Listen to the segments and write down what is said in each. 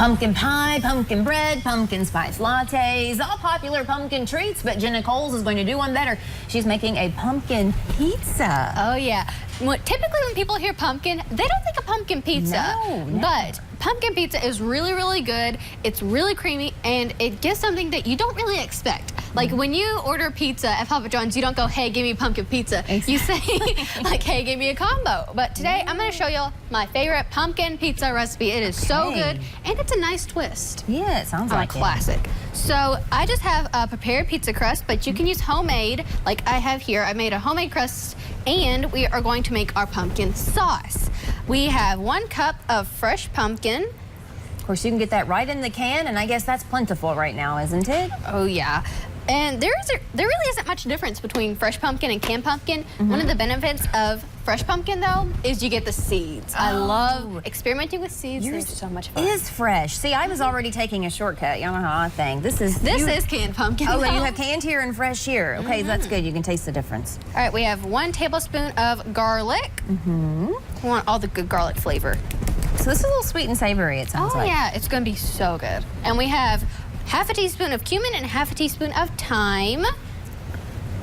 Pumpkin pie, pumpkin bread, pumpkin spice lattes, all popular pumpkin treats, but Jenna Coles is going to do one better. She's making a pumpkin pizza. Oh, yeah. Typically when people hear pumpkin, they don't think of pumpkin pizza. No. But pumpkin pizza is really, really good. It's really creamy, and it gives something that you don't really expect. Like when you order pizza at Papa John's, you don't go, hey, give me pumpkin pizza. Exactly. You say, like, hey, give me a combo. But today I'm going to show you my favorite pumpkin pizza recipe. It is so good, and it's a nice twist. Yeah, it sounds like a classic. So I just have a prepared pizza crust, but you can use homemade, like I have here. I made a homemade crust, and we are going to make our pumpkin sauce. We have 1 cup of fresh pumpkin. Of course, you can get that right in the can, and I guess that's plentiful right now, isn't it? Oh, yeah. And there really isn't much difference between fresh pumpkin and canned pumpkin. One of the benefits of fresh pumpkin, though, is you get the seeds. I love experimenting with seeds. They're so much fun. It is fresh. See, I was already taking a shortcut. Yamaha thing. This is canned pumpkin. Oh, you have canned here and fresh here. Okay, that's good. You can taste the difference. All right, we have 1 tablespoon of garlic. We want all the good garlic flavor. So this is a little sweet and savory, it sounds like. Oh, yeah, it's going to be so good. And we have 1/2 teaspoon of cumin and 1/2 teaspoon of thyme.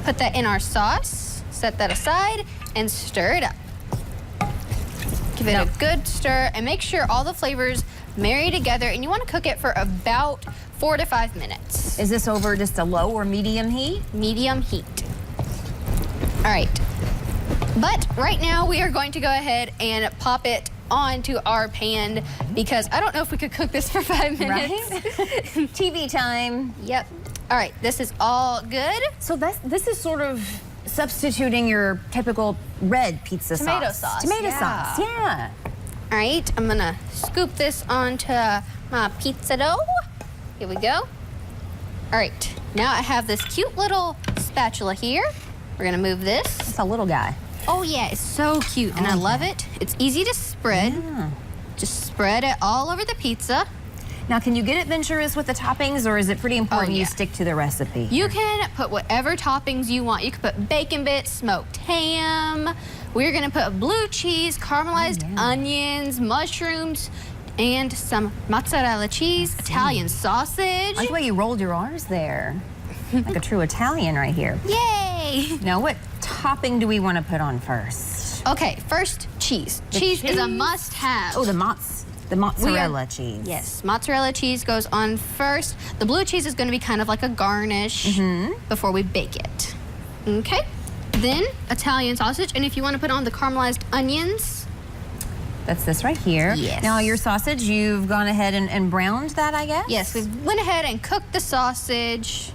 Put that in our sauce, set that aside, and stir it up. Give it a good stir, and make sure all the flavors marry together, and you want to cook it for about 4 to 5 minutes. Is this over just a low or medium heat? Medium heat. All right. But right now, we are going to go ahead and pop it onto our pan, because I don't know if we could cook this for 5 minutes. Right? TV time. Yep. All right, this is all good. So this is sort of substituting your typical red pizza Tomato sauce. sauce. Tomato sauce, yeah. All right, I'm gonna scoop this onto my pizza dough. Here we go. All right, now I have this cute little spatula here. We're gonna move this. It's a little guy. Oh yeah, it's so cute, and I love it. It's easy to spread. Yeah. Just spread it all over the pizza. Now, can you get adventurous with the toppings, or is it pretty important you stick to the recipe? You can put whatever toppings you want. You can put bacon bits, smoked ham. We're gonna put blue cheese, caramelized onions, mushrooms, and some mozzarella cheese, Italian sausage. I like the way you rolled your R's there. Like a true Italian right here. Yay! Now, what topping do we want to put on first? Okay, first cheese. Cheese is a must-have. Oh, the mozzarella cheese. Yes, mozzarella cheese goes on first. The blue cheese is going to be kind of like a garnish before we bake it. Okay, then Italian sausage, and if you want to put on the caramelized onions. That's this right here. Yes. Now, your sausage, you've gone ahead and browned that, I guess? Yes, we went ahead and cooked the sausage.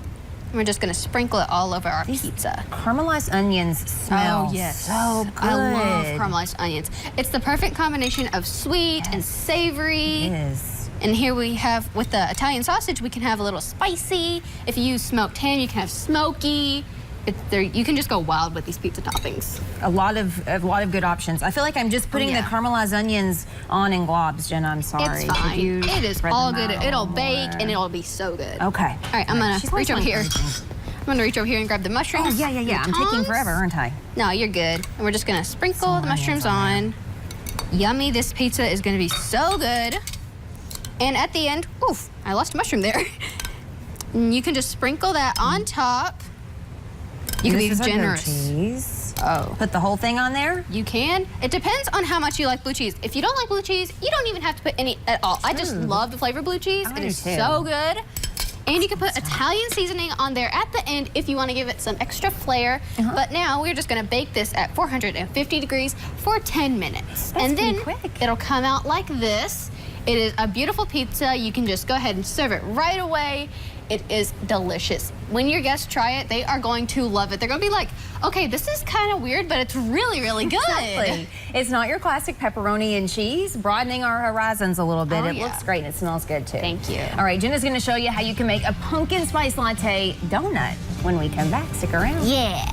We're just gonna sprinkle it all over our pizza. Caramelized onions smell so good. I love caramelized onions. It's the perfect combination of sweet and savory. It is. And here we have, with the Italian sausage, we can have a little spicy. If you use smoked ham, you can have smoky. You can just go wild with these pizza toppings. A lot of good options. I feel like I'm just putting the caramelized onions on in globs, Jenna. I'm sorry. It's fine. It is all good. It'll bake and it'll be so good. Okay. All right, I'm gonna reach over here. I'm gonna reach over here and grab the mushrooms. Oh, yeah. I'm taking forever, aren't I? No, you're good. And we're just gonna sprinkle the mushrooms on. Yummy. This pizza is gonna be so good. And at the end, oof, I lost a mushroom there. You can just sprinkle that on top. You can be generous. Cheese. Oh. Put the whole thing on there? You can. It depends on how much you like blue cheese. If you don't like blue cheese, you don't even have to put any at all. I just love the flavor of blue cheese. It is so good. And you can put Italian seasoning on there at the end if you want to give it some extra flair. But now we're just going to bake this at 450 degrees for 10 minutes. That's and then quick. It'll come out like this. It is a beautiful pizza. You can just go ahead and serve it right away. It is delicious. When your guests try it, they are going to love it. They're going to be like, okay, this is kind of weird, but it's really, really good. Exactly. It's not your classic pepperoni and cheese, broadening our horizons a little bit. It looks great and it smells good too. Thank you. All right, Jenna's going to show you how you can make a pumpkin spice latte donut when we come back. Stick around. Yeah.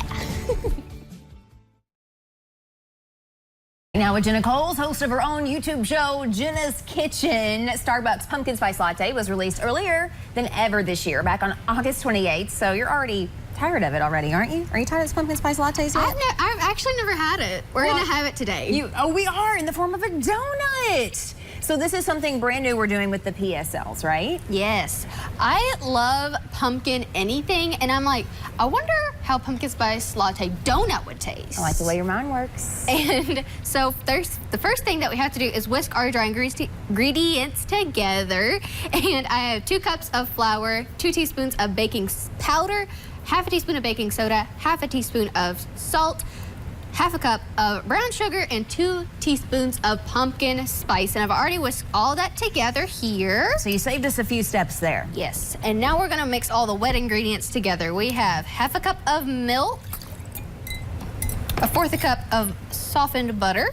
Now with Jenna Coles, host of her own YouTube show, Jenna's Kitchen. Starbucks Pumpkin Spice Latte was released earlier than ever this year, back on August 28th. So you're already tired of it already, aren't you? Are you tired of pumpkin spice lattes yet? I've actually never had it. We're going to have it today. We are in the form of a donut. So So this is something brand new we're doing with the PSLs, right? Yes. I love pumpkin anything, and I'm like, I wonder how pumpkin spice latte donut would taste. I like the way your mind works. And so the first thing that we have to do is whisk our dry ingredients together. And I have 2 cups of flour, 2 teaspoons of baking powder, half a teaspoon of baking soda, half a teaspoon of salt, half a cup of brown sugar, and 2 teaspoons of pumpkin spice. And I've already whisked all that together here. So you saved us a few steps there. Yes, and now we're gonna mix all the wet ingredients together. We have half a cup of milk, 1/4 cup of softened butter.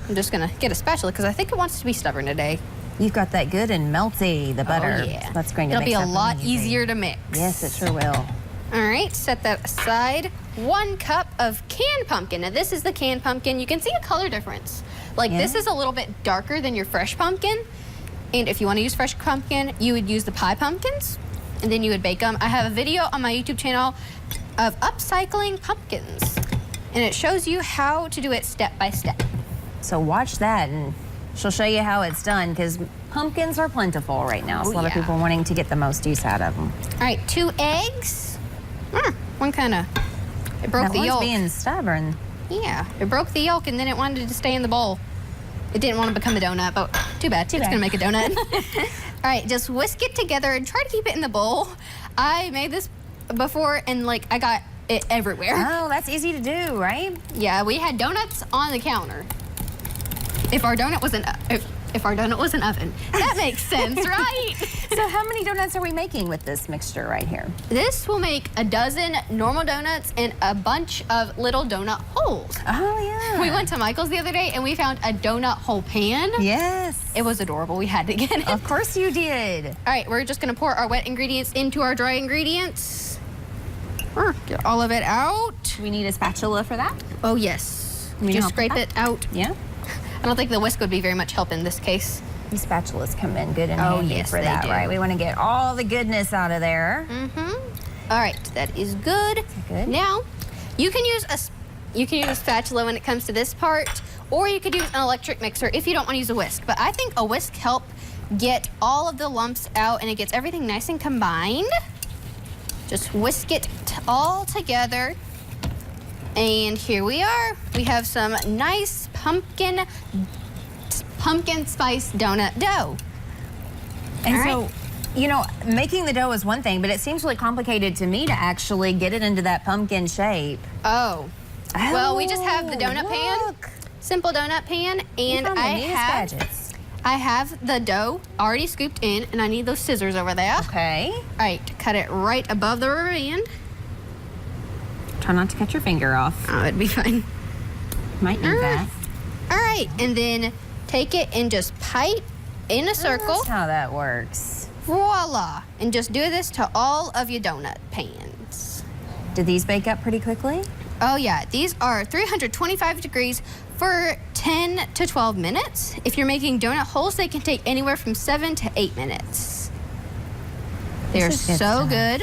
I'm just gonna get a spatula because I think it wants to be stubborn today. You've got that good and melty, the butter. Oh, yeah. That's going to It'll make be a something lot easy. easier to mix. Yes, it sure will. All right, set that aside. 1 cup of canned pumpkin. Now this is the canned pumpkin. You can see a color difference. Like this is a little bit darker than your fresh pumpkin. And if you want to use fresh pumpkin, you would use the pie pumpkins and then you would bake them. I have a video on my YouTube channel of upcycling pumpkins. And it shows you how to do it step by step. So watch that and she'll show you how it's done because pumpkins are plentiful right now. So a lot of people wanting to get the most use out of them. All right, 2 eggs. One kind of, it broke That the one's yolk. being stubborn. Yeah, it broke the yolk and then it wanted to stay in the bowl. It didn't want to become a donut, but too bad. It's gonna make a donut. All right, just whisk it together and try to keep it in the bowl. I made this before and like I got it everywhere. Oh, that's easy to do, right? Yeah, we had donuts on the counter. If our donut was if our donut was an oven, that makes sense, right? So how many donuts are we making with this mixture right here? This will make a dozen normal donuts and a bunch of little donut holes. Oh, yeah. We went to Michael's the other day and we found a donut hole pan. Yes. It was adorable. We had to get it. Of course you did. All right, we're just gonna pour our wet ingredients into our dry ingredients. Get all of it out. We need a spatula for that? Oh, yes. You Just help with scrape that? it out. Yeah. I don't think the whisk would be very much help in this case. These spatulas come in good and Oh, handy yes, for they that, do. right? We want to get all the goodness out of there. All right, that is good. Good. Now, you can use a spatula when it comes to this part, or you could use an electric mixer if you don't want to use a whisk. But I think a whisk helps get all of the lumps out and it gets everything nice and combined. Just whisk it all together. And here we are. We have some nice pumpkin spice donut dough. And All so, right. you know, making the dough is one thing, but it seems really complicated to me to actually get it into that pumpkin shape. Oh. Well, we just have the donut pan, look. simple donut pan, and found the I neatest have gadgets. I have the dough already scooped in, and I need those scissors over there. Okay. All right, cut it right above the rubber band. Try not to cut your finger off. Oh, it'd be fine. Might need that. All right, and then take it and just pipe in a circle. That's how that works. Voila! And just do this to all of your donut pans. Do these bake up pretty quickly? Oh yeah, these are 325 degrees for 10 to 12 minutes. If you're making donut holes, they can take anywhere from 7 to 8 minutes. They're This is good so stuff. good.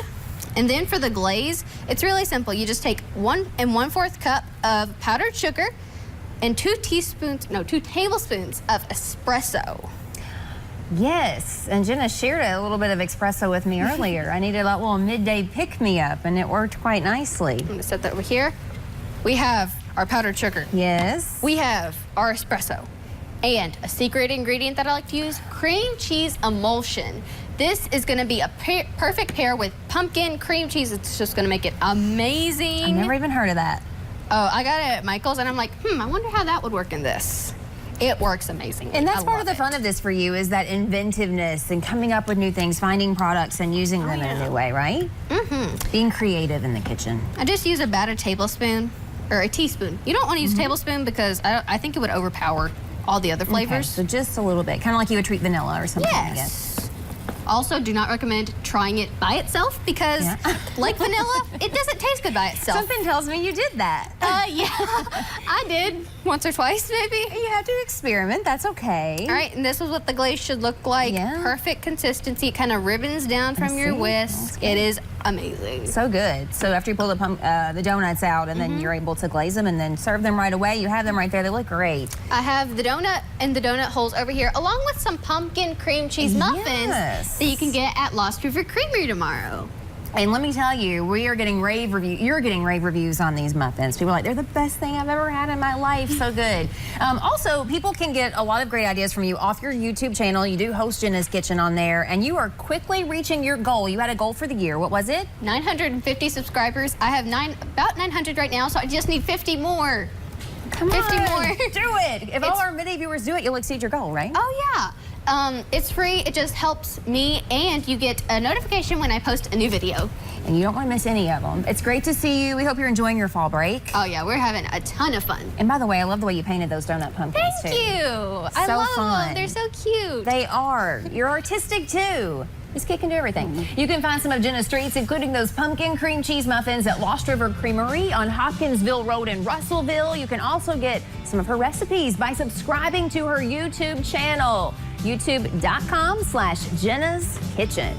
And then for the glaze, it's really simple. You just take 1 1/4 cup of powdered sugar and 2 tablespoons of espresso. Yes, and Jenna shared a little bit of espresso with me earlier. I needed a little midday pick-me-up, and it worked quite nicely. I'm gonna set that over here. We have our powdered sugar. Yes. We have our espresso. And a secret ingredient that I like to use, cream cheese emulsion. This is gonna be a perfect pair with pumpkin cream cheese. It's just gonna make it amazing. I've never even heard of that. Oh, I got it at Michael's and I'm like, I wonder how that would work in this. It works amazing. And that's part of the fun of this for you is that inventiveness and coming up with new things, finding products and using them in a new way, right? Mm-hmm. Being creative in the kitchen. I just use about a tablespoon or a teaspoon. You don't want to use a tablespoon because I think it would overpower all the other flavors. Okay, so just a little bit, kind of like you would treat vanilla or something, I guess. Yes. Also, do not recommend trying it by itself because, like vanilla, it doesn't taste good by itself. Something tells me you did that. Yeah, I did once or twice, maybe. You have to experiment. That's okay. All right, and this is what the glaze should look like. Yeah. Perfect consistency. It kind of ribbons down from your whisk. It is amazing. So good. So after you pull the donuts out and then you're able to glaze them and then serve them right away, you have them right there. They look great. I have the donut and the donut holes over here, along with some pumpkin cream cheese muffins that you can get at Lost River Creamery tomorrow. And let me tell you, we are getting rave reviews. You're getting rave reviews on these muffins. People are like, they're the best thing I've ever had in my life. So good. Also, people can get a lot of great ideas from you off your YouTube channel. You do host Jenna's Kitchen on there, and you are quickly reaching your goal. You had a goal for the year. What was it? 950 subscribers. I have about 900 right now, so I just need 50 more. Come 50 on, more. Do it. If all our mini viewers do it, you'll exceed your goal, right? Oh, yeah. It's free. It just helps me, and you get a notification when I post a new video. And you don't want to miss any of them. It's great to see you. We hope you're enjoying your fall break. Oh, yeah. We're having a ton of fun. And by the way, I love the way you painted those donut pumpkins, Thank too. you. I So love fun. them. They're so cute. They are. You're artistic, too. This kid can do everything. You can find some of Jenna's treats, including those pumpkin cream cheese muffins at Lost River Creamery on Hopkinsville Road in Russellville. You can also get some of her recipes by subscribing to her YouTube channel, youtube.com/Jenna's Kitchen.